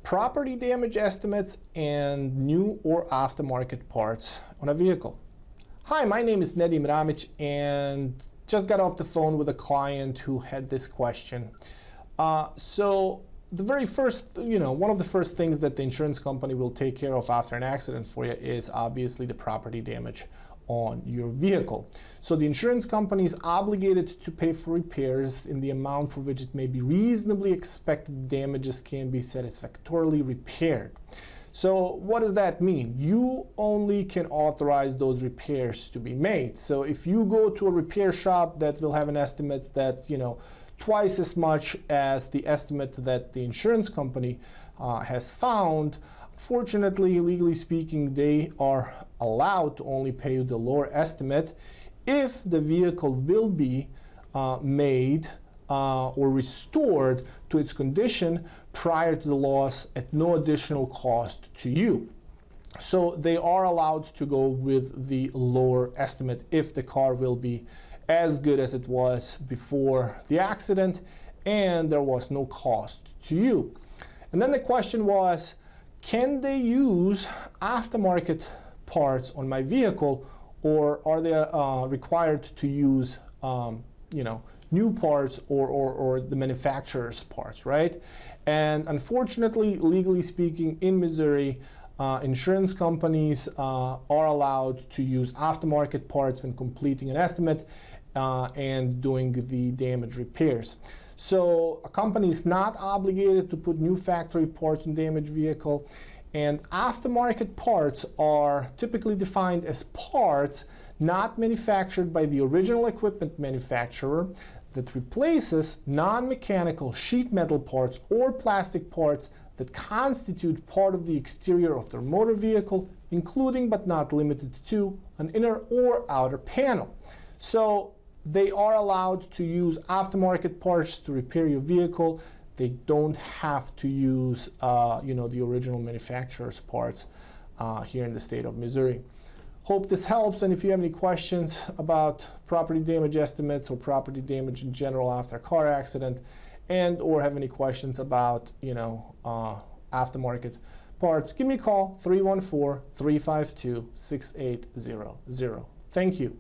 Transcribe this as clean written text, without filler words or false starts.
property damage estimates and new or aftermarket parts on a vehicle. Hi, my name is Ramic and just got off the phone with a client who had this question. So the very first, one of the first things that the insurance company will take care of after an accident for you is obviously the property damage on your vehicle. So the insurance company is obligated to pay for repairs in the amount for which it may be reasonably expected damages can be satisfactorily repaired. So what does that mean? You only can authorize those repairs to be made. So if you go to a repair shop that will have an estimate that's twice as much as the estimate that the insurance company has found, fortunately, legally speaking, they are allowed to only pay you the lower estimate if the vehicle will be made or restored to its condition prior to the loss at no additional cost to you. So they are allowed to go with the lower estimate if the car will be as good as it was before the accident and there was no cost to you. And then the question was, can they use aftermarket parts on my vehicle, or are they required to use new parts or the manufacturer's parts, right? And unfortunately, legally speaking, in Missouri, insurance companies are allowed to use aftermarket parts when completing an estimate and doing the damage repairs. So a company is not obligated to put new factory parts in damaged vehicle, and aftermarket parts are typically defined as parts not manufactured by the original equipment manufacturer that replaces non-mechanical sheet metal parts or plastic parts that constitute part of the exterior of their motor vehicle, including but not limited to an inner or outer panel. So they are allowed to use aftermarket parts to repair your vehicle. They don't have to use the original manufacturer's parts here in the state of Missouri. Hope this helps, and if you have any questions about property damage estimates or property damage in general after a car accident, and or have any questions about aftermarket parts, give me a call, 314-352-6800. Thank you.